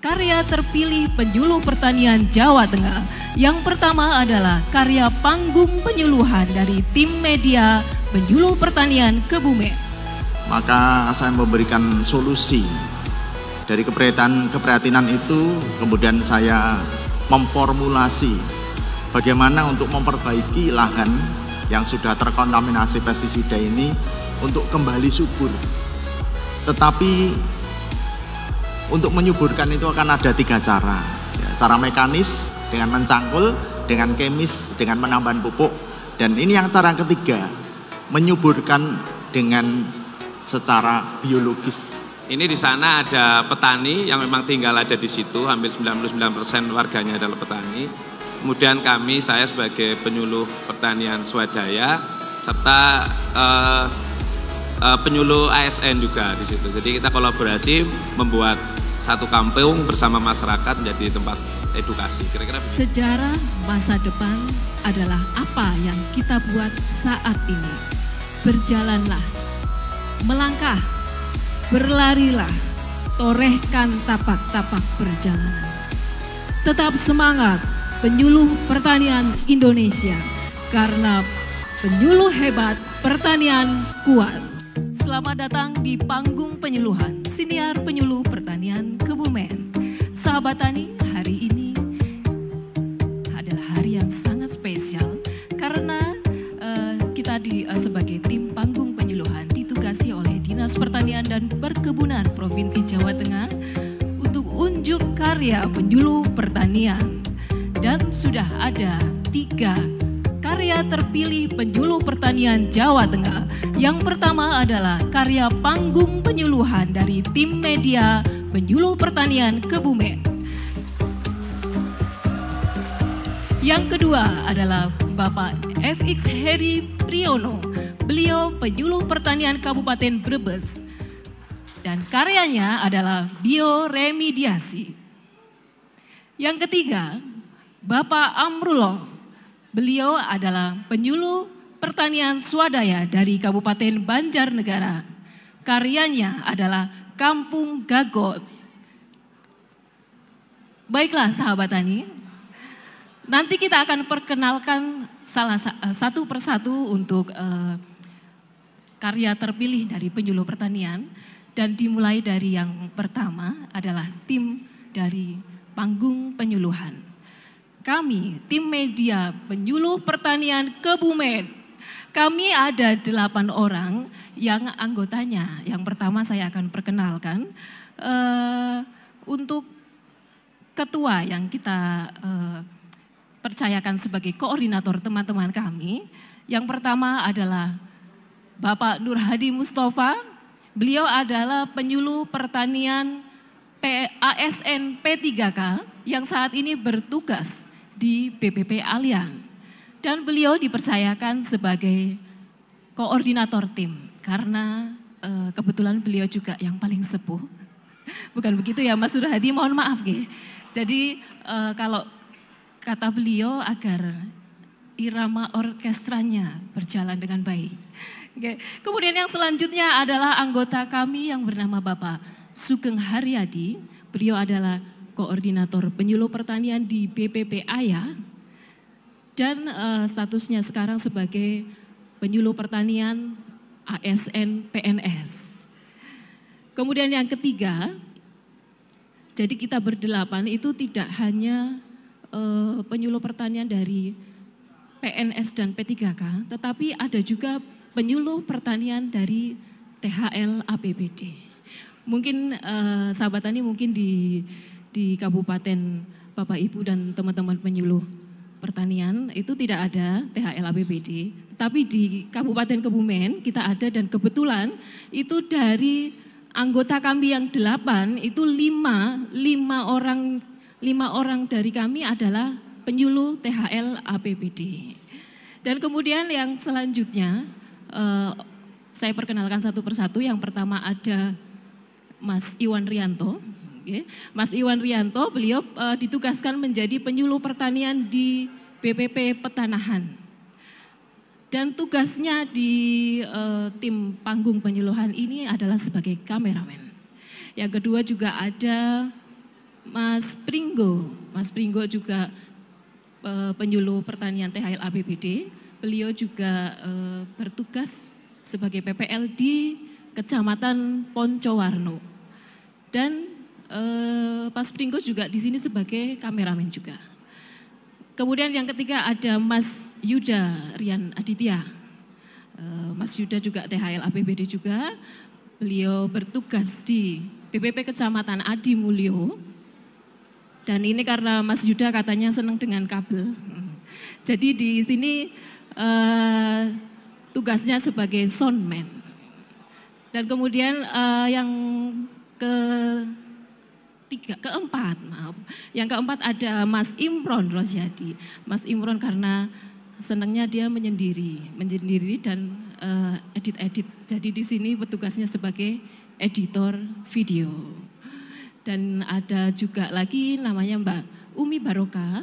karya terpilih penyuluh pertanian Jawa Tengah. Yang pertama adalah karya panggung penyuluhan dari tim media penyuluh pertanian Kebumen. Maka saya memberikan solusi dari keprihatinan itu, kemudian saya memformulasi bagaimana untuk memperbaiki lahan yang sudah terkontaminasi pestisida ini untuk kembali subur. Tetapi untuk menyuburkan itu akan ada 3 cara. Ya, secara mekanis dengan mencangkul, dengan kemis, dengan menambah pupuk, dan ini yang cara ketiga, menyuburkan dengan secara biologis. Ini di sana ada petani yang memang tinggal ada di situ, hampir 99% warganya adalah petani. Kemudian saya sebagai penyuluh pertanian swadaya serta penyuluh ASN juga di situ. Jadi kita kolaborasi membuat satu kampung bersama masyarakat menjadi tempat edukasi. Kira-kira sejarah masa depan adalah apa yang kita buat saat ini. Berjalanlah, melangkah, berlarilah, torehkan tapak-tapak perjalanan. Tetap semangat penyuluh pertanian Indonesia, karena penyuluh hebat, pertanian kuat. Selamat datang di panggung penyuluhan Siniar Penyuluh Pertanian Kebumen. Sahabat Tani, hari ini adalah hari yang sangat spesial karena kita sebagai tim panggung penyuluhan ditugasi oleh Dinas Pertanian dan Perkebunan Provinsi Jawa Tengah untuk unjuk karya penyuluh pertanian. Dan sudah ada 3 karya terpilih penyuluh pertanian Jawa Tengah. Yang pertama adalah karya panggung penyuluhan dari tim media penyuluh pertanian Kebumen. Yang kedua adalah Bapak FX Heri Priyono. Beliau penyuluh pertanian Kabupaten Brebes. Dan karyanya adalah bioremediasi. Yang ketiga, Bapak Amrullah. Beliau adalah penyuluh pertanian swadaya dari Kabupaten Banjarnegara. Karyanya adalah Kampung Gagot. Baiklah sahabat tani, nanti kita akan perkenalkan satu persatu untuk karya terpilih dari penyuluh pertanian. Dan dimulai dari yang pertama adalah tim dari panggung penyuluhan. Kami, tim media penyuluh pertanian Kebumen, kami ada 8 orang yang anggotanya. Yang pertama saya akan perkenalkan untuk ketua yang kita percayakan sebagai koordinator teman-teman kami. Yang pertama adalah Bapak Nur Hadi Mustafa. Beliau adalah penyuluh pertanian ASN P3K yang saat ini bertugas di BPP Alian, dan beliau dipercayakan sebagai koordinator tim karena kebetulan beliau juga yang paling sepuh. Bukan begitu ya Mas Surhadi, mohon maaf ya. Jadi kalau kata beliau agar irama orkestranya berjalan dengan baik. Oke. Kemudian yang selanjutnya adalah anggota kami yang bernama Bapak Sugeng Haryadi. Beliau adalah koordinator penyuluh pertanian di BPP Aya dan statusnya sekarang sebagai penyuluh pertanian ASN PNS. Kemudian yang ketiga, jadi kita berdelapan itu tidak hanya penyuluh pertanian dari PNS dan P3K, tetapi ada juga penyuluh pertanian dari THL APBD. Mungkin sahabat tani mungkin di Kabupaten Bapak Ibu dan teman-teman penyuluh pertanian itu tidak ada THL APBD, tapi di Kabupaten Kebumen kita ada, dan kebetulan itu dari anggota kami yang 8 itu 5 orang dari kami adalah penyuluh THL APBD. Dan kemudian yang selanjutnya saya perkenalkan satu persatu. Yang pertama ada Mas Iwan Rianto. Mas Iwan Rianto, beliau ditugaskan menjadi penyuluh pertanian di BPP Petanahan. Dan tugasnya di tim panggung penyuluhan ini adalah sebagai kameramen. Yang kedua juga ada Mas Pringgo juga penyuluh pertanian THL APBD. Beliau juga bertugas sebagai PPL di Kecamatan Poncowarno. Dan Mas Pringgo juga di sini sebagai kameramen juga. Kemudian yang ketiga ada Mas Yuda Rian Aditya. Mas Yuda juga THL APBD juga. Beliau bertugas di BPP Kecamatan Adi Mulyo. Dan ini karena Mas Yuda katanya senang dengan kabel. Jadi di sini tugasnya sebagai soundman. Dan kemudian yang keempat ada Mas Imron Rosyadi. Mas Imron karena senangnya dia menyendiri dan edit-edit. Jadi di sini petugasnya sebagai editor video. Dan ada juga lagi namanya Mbak Umi Barokah.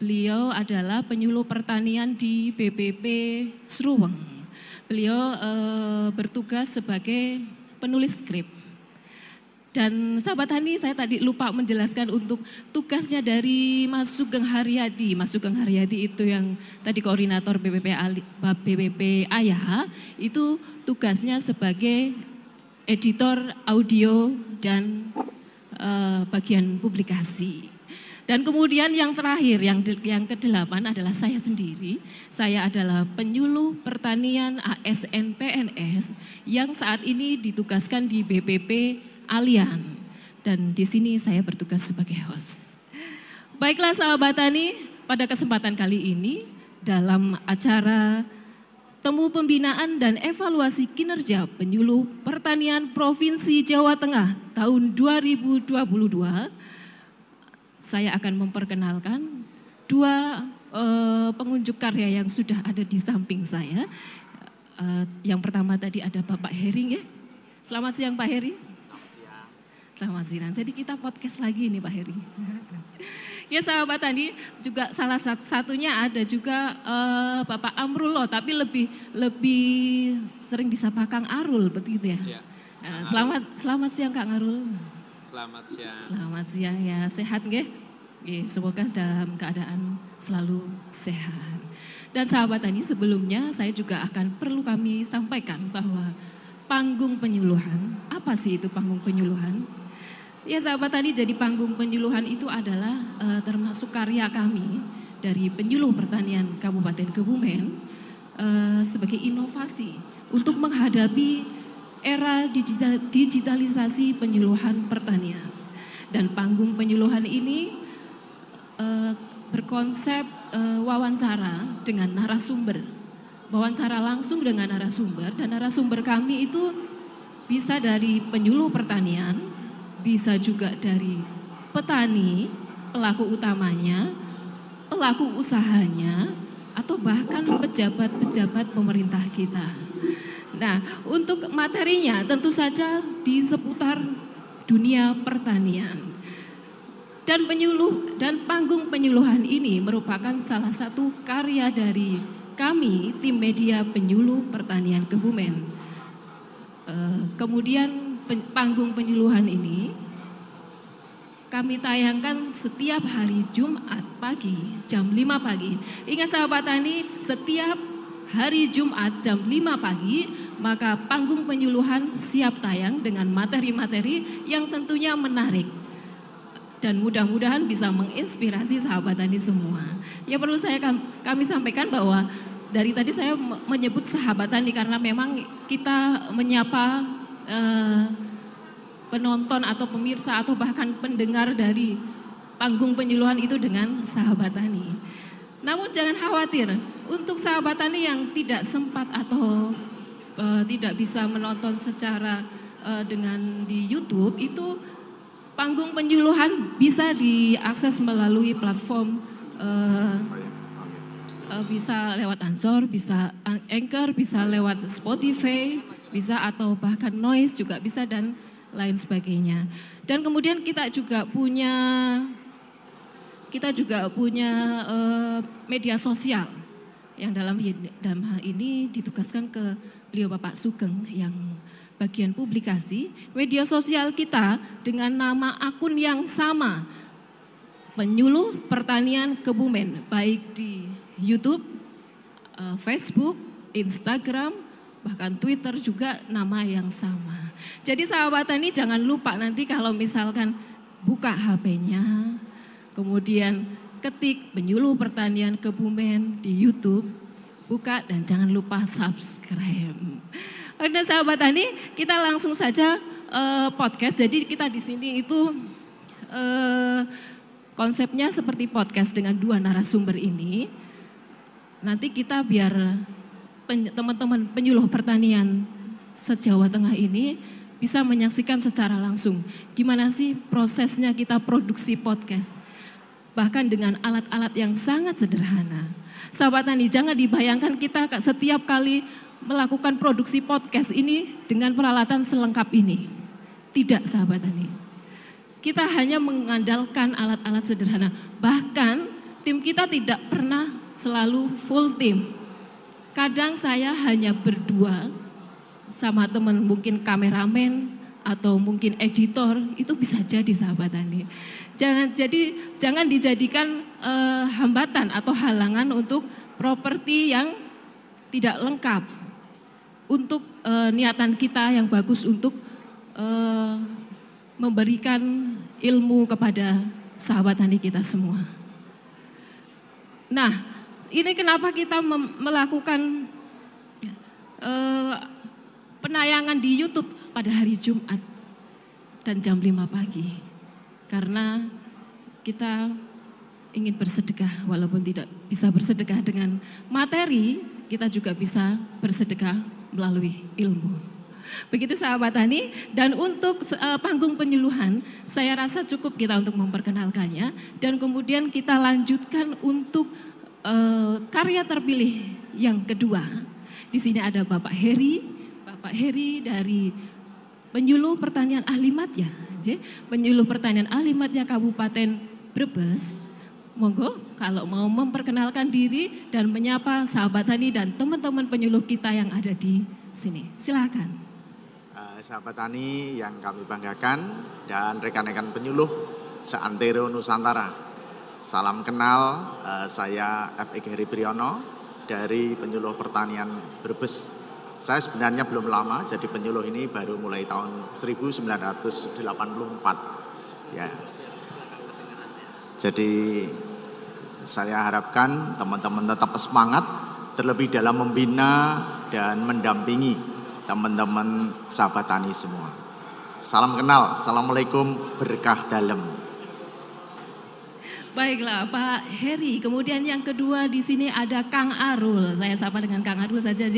Beliau adalah penyuluh pertanian di BPP Sruweng. Beliau bertugas sebagai penulis skrip. Dan sahabat Tani, saya tadi lupa menjelaskan untuk tugasnya dari Mas Sugeng Haryadi. Mas Sugeng Haryadi itu yang tadi koordinator BPP Ayah, itu tugasnya sebagai editor audio dan bagian publikasi. Dan kemudian yang terakhir, yang ke-8 adalah saya sendiri. Saya adalah penyuluh pertanian ASN PNS yang saat ini ditugaskan di BPP Alian. Dan di sini saya bertugas sebagai host. Baiklah sahabat Tani, pada kesempatan kali ini dalam acara Temu Pembinaan dan Evaluasi Kinerja Penyuluh Pertanian Provinsi Jawa Tengah tahun 2022, saya akan memperkenalkan dua pengunjuk karya yang sudah ada di samping saya. Yang pertama tadi ada Bapak Heri ya. Selamat siang Pak Heri. Selamat siang. Jadi kita podcast lagi nih Pak Heri. Ya sahabat Tani, juga salah satunya ada juga Bapak Amrullah, tapi lebih sering disapa Kang Arul, begitu ya? Ya. Selamat siang Kang Arul. Selamat siang. Selamat siang ya, sehat nggih? Semoga dalam keadaan selalu sehat. Dan sahabat Tani, sebelumnya saya juga akan perlu kami sampaikan bahwa panggung penyuluhan, apa sih itu panggung penyuluhan? Ya sahabat Tani, jadi panggung penyuluhan itu adalah termasuk karya kami dari penyuluh pertanian Kabupaten Kebumen sebagai inovasi untuk menghadapi era digitalisasi penyuluhan pertanian. Dan panggung penyuluhan ini berkonsep wawancara dengan narasumber. Wawancara langsung dengan narasumber, dan narasumber kami itu bisa dari penyuluh pertanian, bisa juga dari petani, pelaku utamanya, pelaku usahanya, atau bahkan pejabat-pejabat pemerintah kita. Nah, untuk materinya tentu saja di seputar dunia pertanian. Dan panggung penyuluhan ini merupakan salah satu karya dari kami, tim media penyuluh pertanian Kebumen. Kemudian panggung penyuluhan ini kami tayangkan setiap hari Jumat pagi jam 5 pagi. Ingat sahabat Tani, setiap hari Jumat jam 5 pagi maka panggung penyuluhan siap tayang dengan materi-materi yang tentunya menarik. Dan mudah-mudahan bisa menginspirasi sahabat Tani semua. Ya perlu kami sampaikan bahwa dari tadi saya menyebut sahabat Tani karena memang kita menyapa penonton atau pemirsa atau bahkan pendengar dari panggung penyuluhan itu dengan sahabat Tani. Namun jangan khawatir, untuk sahabat Tani yang tidak sempat atau tidak bisa menonton secara dengan di YouTube, itu panggung penyuluhan bisa diakses melalui platform bisa lewat Anchor, bisa Anchor, bisa lewat Spotify, bisa atau bahkan Noise juga bisa dan lain sebagainya. Dan kemudian kita juga punya media sosial yang dalam hal ini ditugaskan ke beliau Bapak Sugeng yang bagian publikasi, media sosial kita dengan nama akun yang sama, Penyuluh Pertanian Kebumen, baik di YouTube, Facebook, Instagram, bahkan Twitter juga nama yang sama. Jadi sahabat tani jangan lupa nanti kalau misalkan buka HP-nya, kemudian ketik Penyuluh Pertanian Kebumen di YouTube, buka dan jangan lupa subscribe. Oke sahabat tani, kita langsung saja podcast. Jadi kita di sini itu konsepnya seperti podcast dengan 2 narasumber ini. Nanti kita biar teman-teman penyuluh pertanian se-Jawa Tengah ini bisa menyaksikan secara langsung gimana sih prosesnya kita produksi podcast. Bahkan dengan alat-alat yang sangat sederhana. Sahabat tani, jangan dibayangkan kita setiap kali melakukan produksi podcast ini dengan peralatan selengkap ini. Tidak sahabat tani. Kita hanya mengandalkan alat-alat sederhana. Bahkan tim kita tidak pernah selalu full tim. Kadang saya hanya berdua sama teman mungkin kameramen atau mungkin editor, itu bisa jadi sahabat tani. Jangan dijadikan hambatan atau halangan untuk properti yang tidak lengkap. Untuk niatan kita yang bagus untuk memberikan ilmu kepada sahabat tani kita semua. Nah, ini kenapa kita melakukan penayangan di YouTube pada hari Jumat dan jam 5 pagi. Karena kita ingin bersedekah, walaupun tidak bisa bersedekah dengan materi, kita juga bisa bersedekah melalui ilmu. Begitu sahabat tani, dan untuk panggung penyuluhan saya rasa cukup kita untuk memperkenalkannya dan kemudian kita lanjutkan untuk karya terpilih yang kedua. Di sini ada Bapak Heri dari Penyuluh Pertanian Ahli Madya, Penyuluh Pertanian Ahli Madya Kabupaten Brebes. Monggo kalau mau memperkenalkan diri dan menyapa sahabat tani dan teman-teman penyuluh kita yang ada di sini. Silakan. Sahabat tani yang kami banggakan dan rekan-rekan penyuluh seantero Nusantara. Salam kenal, saya F.E. Heri Priyono dari Penyuluh Pertanian Brebes. Saya sebenarnya belum lama jadi penyuluh ini, baru mulai tahun 1984. Ya. Jadi saya harapkan teman-teman tetap semangat, terlebih dalam membina dan mendampingi teman-teman sahabat tani semua. Salam kenal, assalamualaikum, berkah dalam. Baiklah Pak Heri, kemudian yang kedua di sini ada Kang Arul. Saya sapa dengan Kang Arul saja.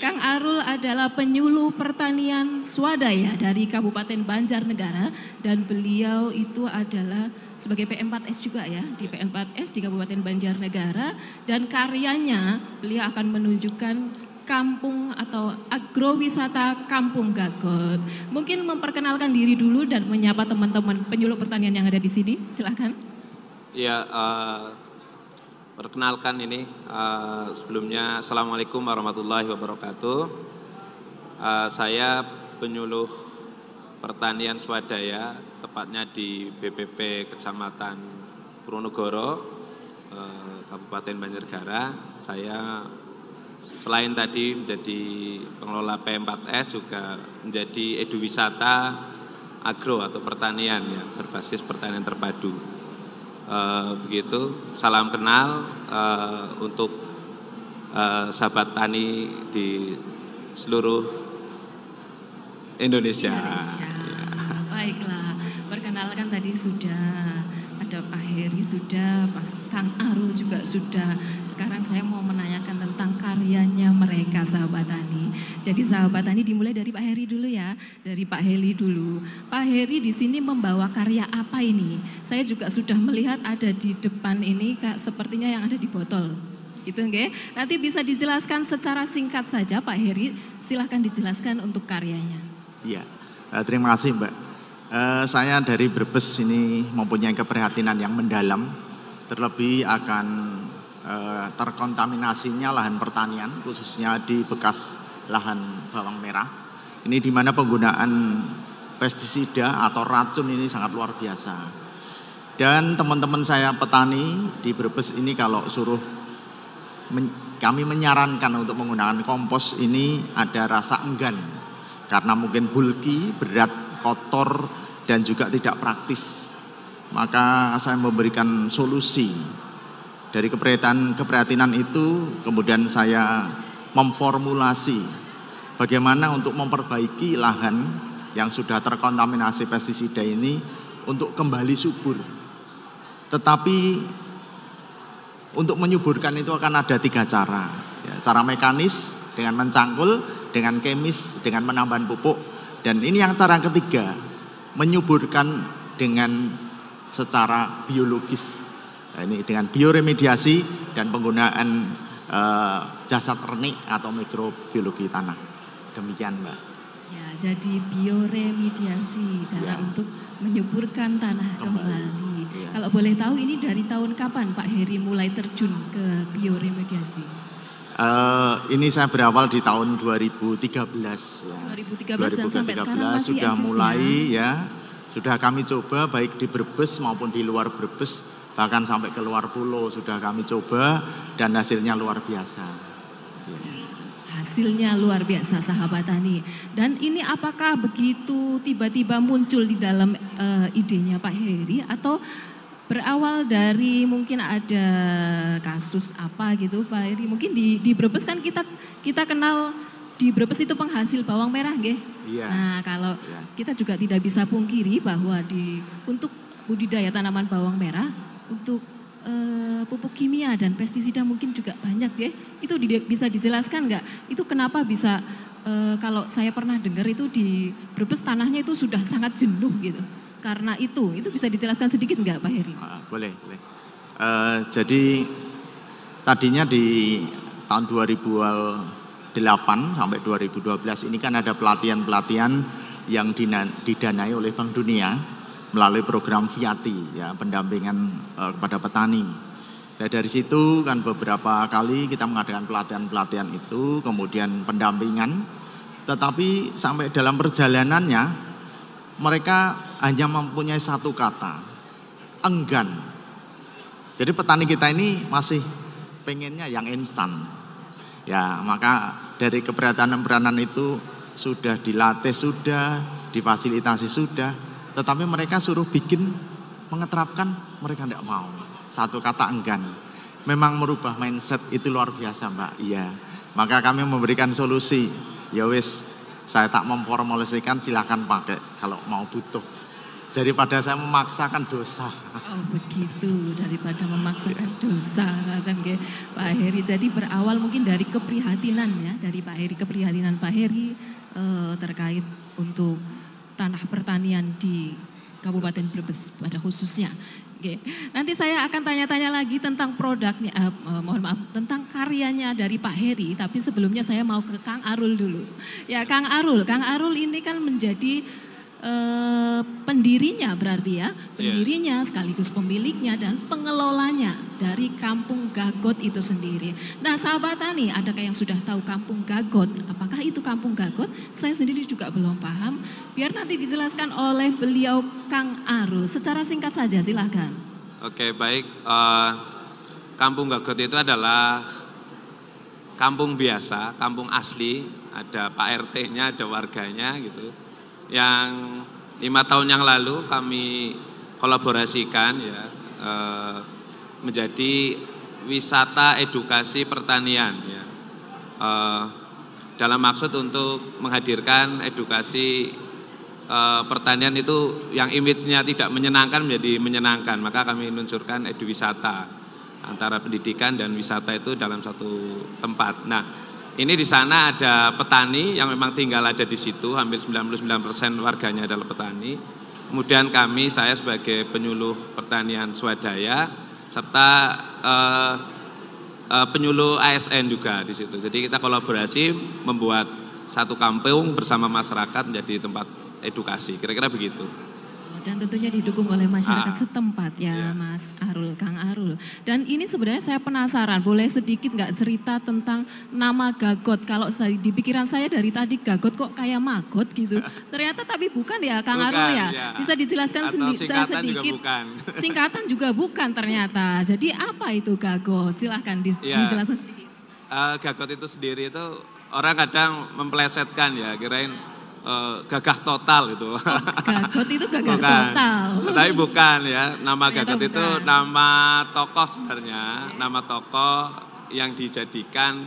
Kang Arul adalah penyuluh pertanian swadaya dari Kabupaten Banjarnegara dan beliau itu adalah sebagai PM4S juga ya, di PM4S di Kabupaten Banjarnegara, dan karyanya beliau akan menunjukkan kampung atau agrowisata Kampung Gagot. Mungkin memperkenalkan diri dulu dan menyapa teman-teman penyuluh pertanian yang ada di sini. Silakan. Ya, perkenalkan ini sebelumnya Assalamualaikum warahmatullahi wabarakatuh. Saya penyuluh pertanian swadaya, tepatnya di BPP Kecamatan Purwonegoro, Kabupaten Banjarnegara. Saya selain tadi menjadi pengelola PM4S juga menjadi eduwisata agro atau pertanian ya, berbasis pertanian terpadu. Begitu, salam kenal untuk sahabat tani di seluruh Indonesia. Ya. Baiklah, perkenalkan tadi sudah ada Pak Heri, sudah Pak Kang Arul juga sudah. Sekarang saya mau menanyakan tentang karyanya mereka sahabat tani. Jadi sahabat tani dimulai dari Pak Heri dulu ya, dari Pak Heri dulu. Pak Heri di sini membawa karya apa ini? Saya juga sudah melihat ada di depan ini, sepertinya yang ada di botol. Gitu nggih. Nanti bisa dijelaskan secara singkat saja Pak Heri, silahkan dijelaskan untuk karyanya. Iya, terima kasih Mbak. Saya dari Brebes ini mempunyai keprihatinan yang mendalam, terlebih akan terkontaminasinya lahan pertanian, khususnya di bekas lahan bawang merah. Ini di mana penggunaan pestisida atau racun ini sangat luar biasa. Dan teman-teman saya petani di Brebes ini kalau suruh kami menyarankan untuk menggunakan kompos ini ada rasa enggan. Karena mungkin bulky, berat, kotor, dan juga tidak praktis. Maka saya memberikan solusi. Dari keprihatinan itu kemudian saya memformulasi bagaimana untuk memperbaiki lahan yang sudah terkontaminasi pestisida ini untuk kembali subur. Tetapi untuk menyuburkan itu akan ada 3 cara. Ya, cara mekanis dengan mencangkul, dengan kemis, dengan menambah pupuk. Dan ini yang cara ketiga, menyuburkan dengan secara biologis. Nah, ini dengan bioremediasi dan penggunaan jasad renik atau mikrobiologi tanah. Demikian, Mbak. Ya, jadi bioremediasi, cara untuk menyuburkan tanah kembali. Ya. Kalau boleh tahu ini dari tahun kapan Pak Heri mulai terjun ke bioremediasi? Ini saya berawal di tahun 2013. Ya. 2013 dan sampai sekarang masih sudah eksis, mulai ya. Sudah kami coba baik di Brebes maupun di luar Brebes, bahkan sampai ke luar pulau sudah kami coba dan hasilnya luar biasa. Ya. Hasilnya luar biasa sahabat tani. Dan ini apakah begitu tiba-tiba muncul di dalam idenya Pak Heri atau berawal dari mungkin ada kasus apa gitu Pak Heri? Mungkin di Brebes kan kita kenal di Brebes itu penghasil bawang merah nggih. Iya. Nah, kalau kita juga tidak bisa pungkiri bahwa untuk budidaya tanaman bawang merah untuk pupuk kimia dan pestisida mungkin juga banyak ya. Itu bisa dijelaskan nggak? Itu kenapa bisa kalau saya pernah dengar itu di Brebes tanahnya itu sudah sangat jenuh gitu. Karena itu bisa dijelaskan sedikit nggak Pak Heri? Boleh. Jadi tadinya di tahun 2008 sampai 2012 ini kan ada pelatihan-pelatihan yang didanai oleh Bank Dunia melalui program Viati, ya, pendampingan kepada petani. Nah, dari situ kan beberapa kali kita mengadakan pelatihan-pelatihan itu, kemudian pendampingan, tetapi sampai dalam perjalanannya mereka hanya mempunyai satu kata, enggan. Jadi petani kita ini masih pengennya yang instan. Ya, maka dari keprihatinan itu sudah dilatih, sudah difasilitasi, sudah. Tetapi mereka suruh bikin, mengeterapkan, mereka tidak mau. Satu kata enggan. Memang merubah mindset itu luar biasa Mbak. Iya. Maka kami memberikan solusi. Ya wis, saya tak memformulasikan, silakan pakai kalau mau butuh. Daripada saya memaksakan dosa. Oh begitu, daripada memaksakan dosa kata Pak Heri. Jadi berawal mungkin dari keprihatinan ya, dari Pak Heri, keprihatinan Pak Heri terkait untuk tanah pertanian di Kabupaten Brebes pada khususnya. Oke. Nanti saya akan tanya-tanya lagi tentang produknya, tentang karyanya dari Pak Heri. Tapi sebelumnya saya mau ke Kang Arul dulu. Ya Kang Arul ini kan menjadi pendirinya berarti ya, pendirinya sekaligus pemiliknya dan pengelolanya dari Kampung Gagot itu sendiri. Nah sahabat tani, adakah yang sudah tahu Kampung Gagot? Apakah itu Kampung Gagot? Saya sendiri juga belum paham. Biar nanti dijelaskan oleh beliau Kang Arul. Secara singkat saja silahkan. Oke baik, Kampung Gagot itu adalah kampung biasa, kampung asli. Ada Pak RT-nya, ada warganya gitu. Yang 5 tahun yang lalu kami kolaborasikan ya menjadi wisata edukasi pertanian ya, dalam maksud untuk menghadirkan edukasi pertanian itu yang image-nya tidak menyenangkan menjadi menyenangkan. Maka kami luncurkan eduwisata, antara pendidikan dan wisata itu dalam satu tempat. Nah ini di sana ada petani yang memang tinggal ada di situ, hampir 99% warganya adalah petani. Kemudian saya sebagai penyuluh pertanian swadaya serta penyuluh ASN juga di situ. Jadi kita kolaborasi membuat satu kampung bersama masyarakat menjadi tempat edukasi. Kira-kira begitu. dan tentunya didukung oleh masyarakat setempat ya, Iya. Mas Arul, Kang Arul. Dan ini sebenarnya saya penasaran, boleh sedikit nggak cerita tentang nama Gagot? Kalau di pikiran saya dari tadi Gagot kok kayak Magot gitu. Ternyata tapi bukan ya, Kang Bukan, Arul ya. ya. Bisa dijelaskan Atau singkatan juga sedikit? bukan. Singkatan juga bukan ternyata. Jadi apa itu Gagot? Silahkan Iya. dijelaskan sedikit. Gagot itu sendiri itu orang kadang memplesetkan ya, kirain gagah total gitu. Gagot itu gagah Bukan. total. Tapi bukan ya, nama Ternyata Gagot itu bukan. nama tokoh sebenarnya, nama tokoh yang dijadikan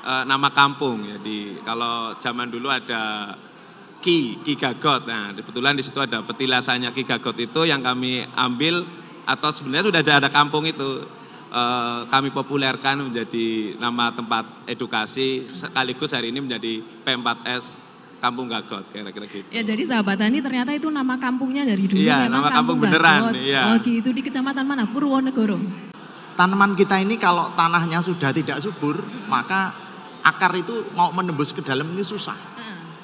nama kampung ya. Kalau zaman dulu ada Ki Gagot. Nah, kebetulan di situ ada petilasannya Ki Gagot itu yang kami ambil, atau sebenarnya sudah ada kampung itu. Kami populerkan menjadi nama tempat edukasi, sekaligus hari ini menjadi P4S Kampung Gagot, kira-kira gitu. Ya jadi sahabat tani ternyata itu nama kampungnya dari dulu Iya, memang nama kampung beneran, Gagot. iya. Oh gitu, di kecamatan mana? Purwonegoro. Tanaman kita ini kalau tanahnya sudah tidak subur, maka akar itu mau menembus ke dalam ini susah.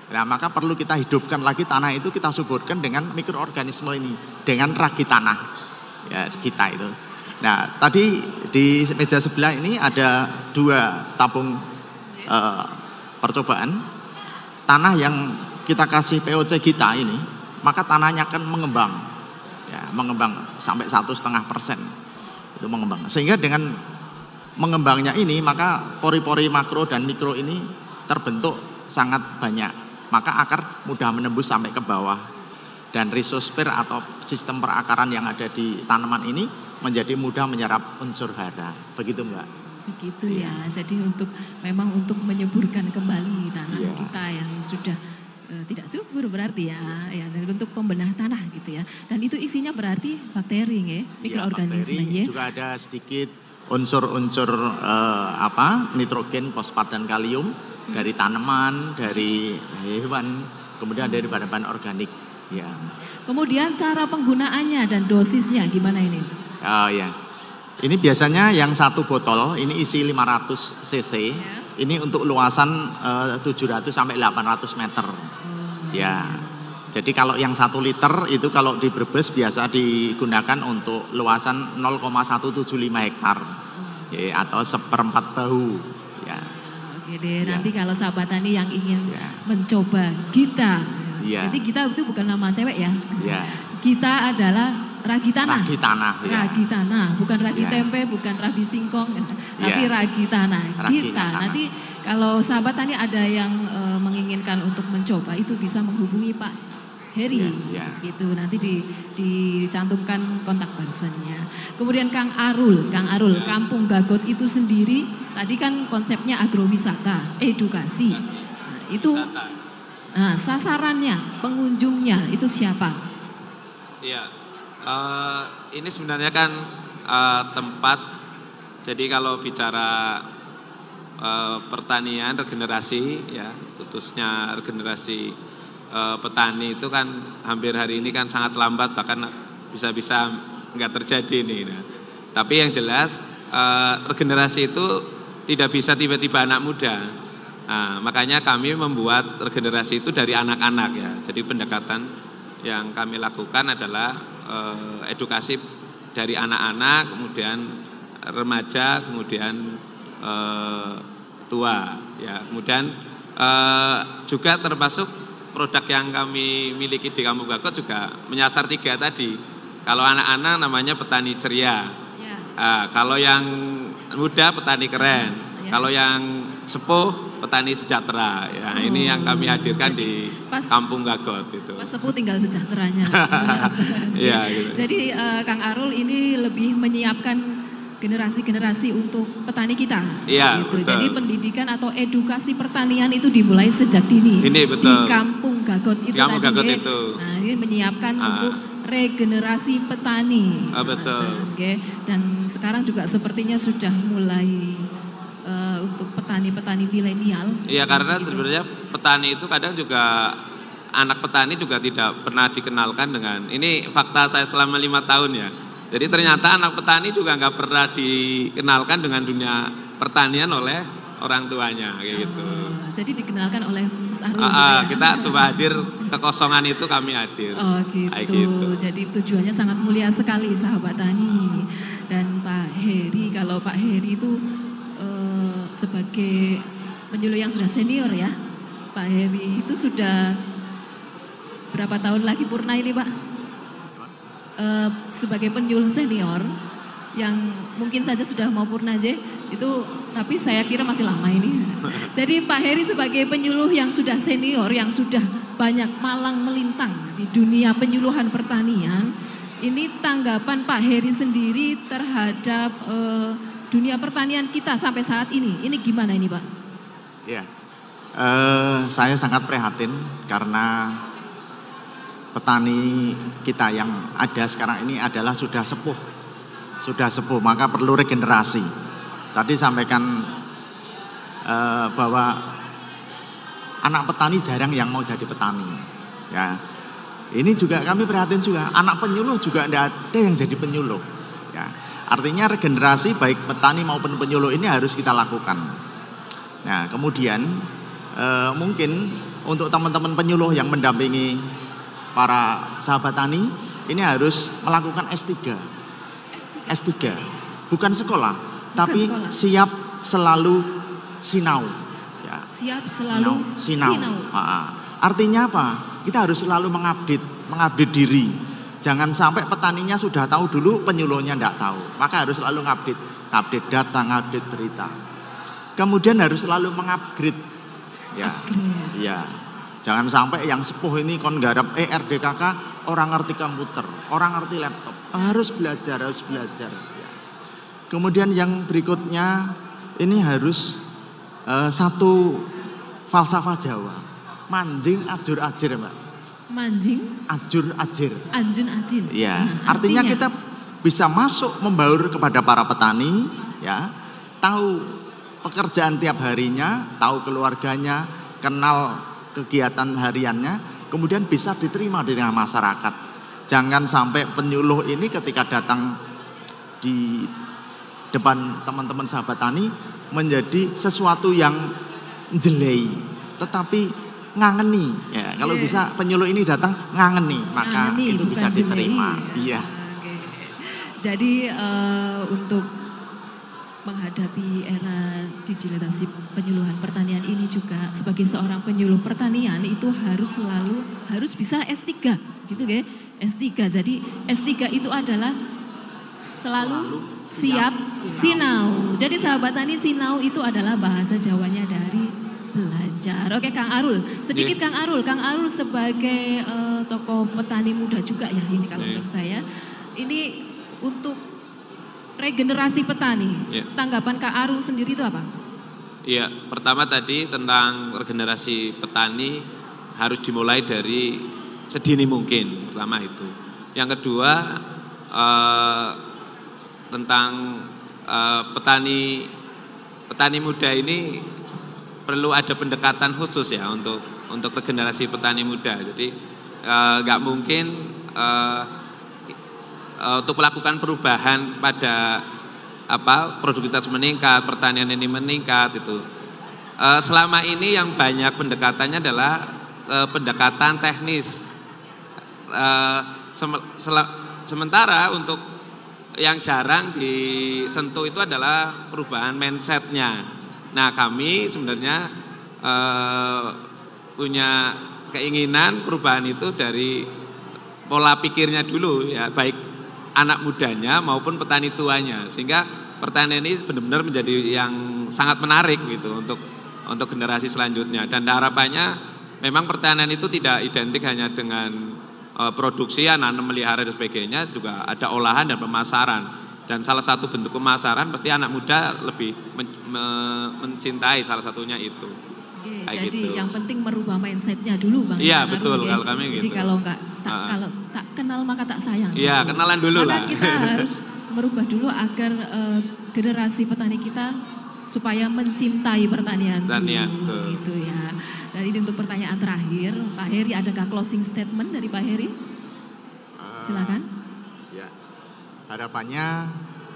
Nah, maka perlu kita hidupkan lagi tanah itu, kita suburkan dengan mikroorganisme ini, dengan ragi tanah ya kita itu. Nah, tadi di meja sebelah ini ada 2 tabung percobaan. Tanah yang kita kasih POC kita ini, maka tanahnya akan mengembang, ya, mengembang sampai 1,5% itu mengembang. Sehingga dengan mengembangnya ini, maka pori-pori makro dan mikro ini terbentuk sangat banyak. Maka akar mudah menembus sampai ke bawah. Dan rizosfer atau sistem perakaran yang ada di tanaman ini menjadi mudah menyerap unsur hara. Begitu Mbak? Begitu ya. Jadi memang untuk menyuburkan kembali tanah Iya. kita yang sudah tidak subur berarti ya, dan untuk pembenah tanah gitu ya. Dan itu isinya berarti bakteri ya, mikroorganisme bakteri, ya. juga ada sedikit unsur-unsur nitrogen, fosfat dan kalium dari tanaman, dari hewan, kemudian dari bahan-bahan organik. Ya. Kemudian cara penggunaannya dan dosisnya gimana ini? Oh ya. Ini biasanya yang 1 botol ini isi 500 cc. Ya. Ini untuk luasan 700 sampai 800 meter. Ya. Jadi kalau yang 1 liter itu kalau di Brebes biasa digunakan untuk luasan 0,175 hektar. Ya, atau 1/4 bahu. Ya. Oke deh, Ya. nanti kalau sahabat tani yang ingin Ya. mencoba Gita. Ya. Jadi Gita itu bukan nama cewek ya. Ya. Gita adalah ragi tanah. Ragi tanah. Ya. Ragi tanah, bukan ragi Ya. tempe, bukan ragi singkong, tapi Ya. ragi tanah. Ragi Gita. tanah. Nanti kalau sahabat tani ada yang menginginkan untuk mencoba itu bisa menghubungi Pak Heri, Ya. gitu. Nanti dicantumkan kontak personnya. Kemudian Kang Arul, Kampung Gagot itu sendiri tadi kan konsepnya agrowisata, edukasi. Nah, itu sasarannya, pengunjungnya itu siapa? Iya, ini sebenarnya kan tempat, jadi kalau bicara pertanian, regenerasi ya, khususnya regenerasi petani itu kan hampir hari ini kan sangat lambat, bahkan bisa-bisa nggak terjadi nih. Nah, tapi yang jelas regenerasi itu tidak bisa tiba-tiba anak muda. Nah, makanya kami membuat regenerasi itu dari anak-anak ya. Jadi pendekatan yang kami lakukan adalah edukasi dari anak-anak, kemudian remaja, kemudian tua ya. Kemudian juga termasuk produk yang kami miliki di Kampung Gagot juga menyasar 3 tadi. Kalau anak-anak namanya petani ceria. Ya. Kalau yang muda petani keren. Ya. Kalau yang sepuh petani sejahtera. Ya, ini yang kami hadirkan di Kampung Gagot itu. Pas sepuh tinggal sejahteranya. Iya, gitu. Jadi Kang Arul ini lebih menyiapkan generasi-generasi untuk petani kita. Iya, gitu. betul. Jadi pendidikan atau edukasi pertanian itu dimulai sejak dini. Ini betul. Di Kampung Gagot itu Di Kampung tadi. Gagot itu. Nah, ini menyiapkan untuk regenerasi petani. Betul. Oke. Dan sekarang juga sepertinya sudah mulai untuk petani-petani milenial. Iya, karena sebenarnya petani itu kadang juga anak petani juga tidak pernah dikenalkan dengan, ini fakta saya selama 5 tahun ya. Jadi ternyata anak petani juga nggak pernah dikenalkan dengan dunia pertanian oleh orang tuanya kayak gitu. Jadi dikenalkan oleh Mas Arul gitu ya? Kita coba hadir, kekosongan itu kami hadir. Oh gitu. Jadi tujuannya sangat mulia sekali sahabat Tani. Dan Pak Heri, kalau Pak Heri itu sebagai penyuluh yang sudah senior ya. Pak Heri itu sudah berapa tahun lagi purna ini Pak? Sebagai penyuluh senior yang mungkin saja sudah mau purna aja itu, tapi saya kira masih lama ini. Jadi Pak Heri sebagai penyuluh yang sudah senior, yang sudah banyak malang melintang di dunia penyuluhan pertanian, ini tanggapan Pak Heri sendiri terhadap dunia pertanian kita sampai saat ini gimana ini Pak? Ya, saya sangat prihatin karena petani kita yang ada sekarang ini adalah sudah sepuh, maka perlu regenerasi. Tadi sampaikan bahwa anak petani jarang yang mau jadi petani. Ya, ini juga kami prihatin juga. Anak penyuluh juga tidak ada yang jadi penyuluh. Ya, artinya regenerasi baik petani maupun penyuluh ini harus kita lakukan. Nah, kemudian mungkin untuk teman-teman penyuluh yang mendampingi para sahabat tani ini harus melakukan S3. Bukan sekolah, tapi siap selalu sinau. Ya. Siap selalu sinau. Artinya apa? Kita harus selalu mengupdate diri. Jangan sampai petaninya sudah tahu dulu, penyuluhnya tidak tahu. Maka harus selalu ngupdate data, ngupdate berita. Kemudian harus selalu mengupgrade. Ya. Jangan sampai yang sepuh ini kon garap RDKK orang ngerti komputer, orang ngerti laptop. Harus belajar. Ya. Kemudian yang berikutnya ini harus satu falsafah Jawa. Manjing ajur ajir, Mbak. Manjing ajur ajir. Anjun ajin. Ya, artinya kita bisa masuk membaur kepada para petani, ya. Tahu pekerjaan tiap harinya, tahu keluarganya, kenal kegiatan hariannya, kemudian bisa diterima di tengah masyarakat. Jangan sampai penyuluh ini ketika datang di depan teman-teman sahabat tani menjadi sesuatu yang jelei, tetapi ngangeni. Ya, kalau bisa penyuluh ini datang ngangeni, maka itu bisa diterima. Iya. Jadi untuk menghadapi era digitalisasi penyuluhan pertanian ini juga sebagai seorang penyuluh pertanian itu harus bisa S3 gitu ya. S3. Jadi S3 itu adalah selalu siap sinau. Jadi sahabat tani, sinau itu adalah bahasa Jawanya dari belajar. Oke Kang Arul, sedikit Kang Arul sebagai tokoh petani muda juga ya ini kalau menurut saya. Ini untuk regenerasi petani, tanggapan Kak Arul sendiri itu apa? Iya, pertama tadi tentang regenerasi petani harus dimulai dari sedini mungkin, pertama itu. Yang kedua tentang petani muda ini perlu ada pendekatan khusus ya untuk regenerasi petani muda. Jadi nggak mungkin untuk melakukan perubahan pada produktivitas meningkat, pertanian ini meningkat itu. Selama ini yang banyak pendekatannya adalah pendekatan teknis. Sementara untuk yang jarang disentuh itu adalah perubahan mindsetnya. Nah kami sebenarnya punya keinginan perubahan itu dari pola pikirnya dulu ya, baik anak mudanya maupun petani tuanya, sehingga pertanian ini benar-benar menjadi yang sangat menarik gitu untuk generasi selanjutnya. Dan harapannya memang pertanian itu tidak identik hanya dengan produksi, nanam, melihara dan sebagainya, juga ada olahan dan pemasaran. Dan salah satu bentuk pemasaran pasti anak muda lebih mencintai salah satunya itu. Oke, jadi gitu. Yang penting merubah mindsetnya dulu Bang. Iya betul kalau kami jadi gitu. Jadi kalau tak kenal maka tak sayang. Iya gitu. Kenalan dulu maka lah. Kita harus merubah dulu agar generasi petani kita supaya mencintai pertanian dulu, gitu ya. Dan ini untuk pertanyaan terakhir, Pak Heri, adakah closing statement dari Pak Heri? Silakan. Ya, harapannya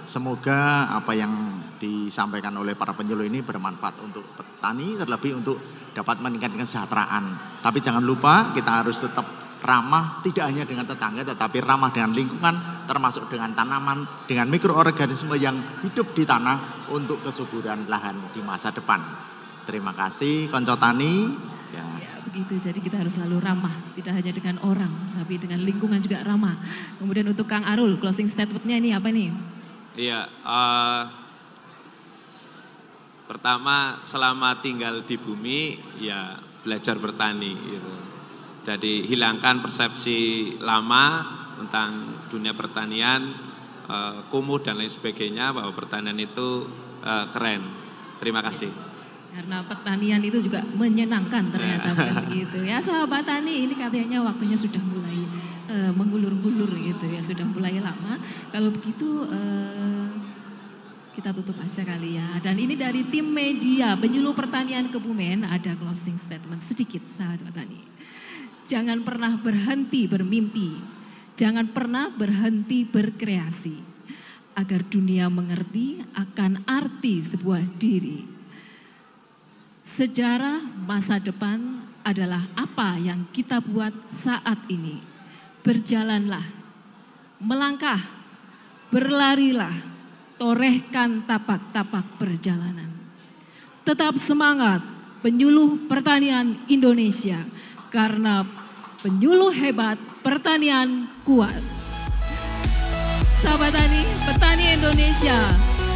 semoga apa yang disampaikan oleh para penyuluh ini bermanfaat untuk petani, terlebih untuk dapat meningkatkan kesejahteraan. Tapi jangan lupa kita harus tetap ramah tidak hanya dengan tetangga tetapi ramah dengan lingkungan, termasuk dengan tanaman, dengan mikroorganisme yang hidup di tanah untuk kesuburan lahan di masa depan. Terima kasih Konco Tani. Ya, begitu. Jadi kita harus selalu ramah, tidak hanya dengan orang, tapi dengan lingkungan juga ramah. Kemudian untuk Kang Arul, closing statement-nya ini apa nih? Iya, pertama selama tinggal di bumi ya belajar bertani gitu. Jadi hilangkan persepsi lama tentang dunia pertanian, kumuh dan lain sebagainya, bahwa pertanian itu keren. Terima kasih. Karena pertanian itu juga menyenangkan ternyata, bukan begitu ya. Sahabat tani, ini katanya waktunya sudah mulai mengulur-ngulur gitu ya, sudah mulai lama. Kalau begitu kita tutup aja kali ya. Dan ini dari tim media Penyuluh Pertanian Kebumen ada closing statement sedikit sahabat tani. Jangan pernah berhenti bermimpi, jangan pernah berhenti berkreasi, agar dunia mengerti akan arti sebuah diri. Sejarah masa depan adalah apa yang kita buat saat ini. Berjalanlah, melangkah, berlarilah, torehkan tapak-tapak perjalanan. Tetap semangat penyuluh pertanian Indonesia, karena penyuluh hebat, pertanian kuat. Sahabat tani, petani Indonesia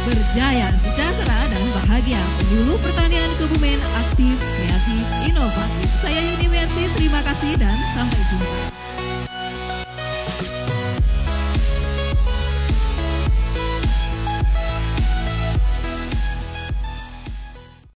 berjaya, sejahtera dan bahagia. Penyuluh pertanian Kebumen aktif, kreatif, inovatif. Saya Yuni Mercy, terima kasih dan sampai jumpa.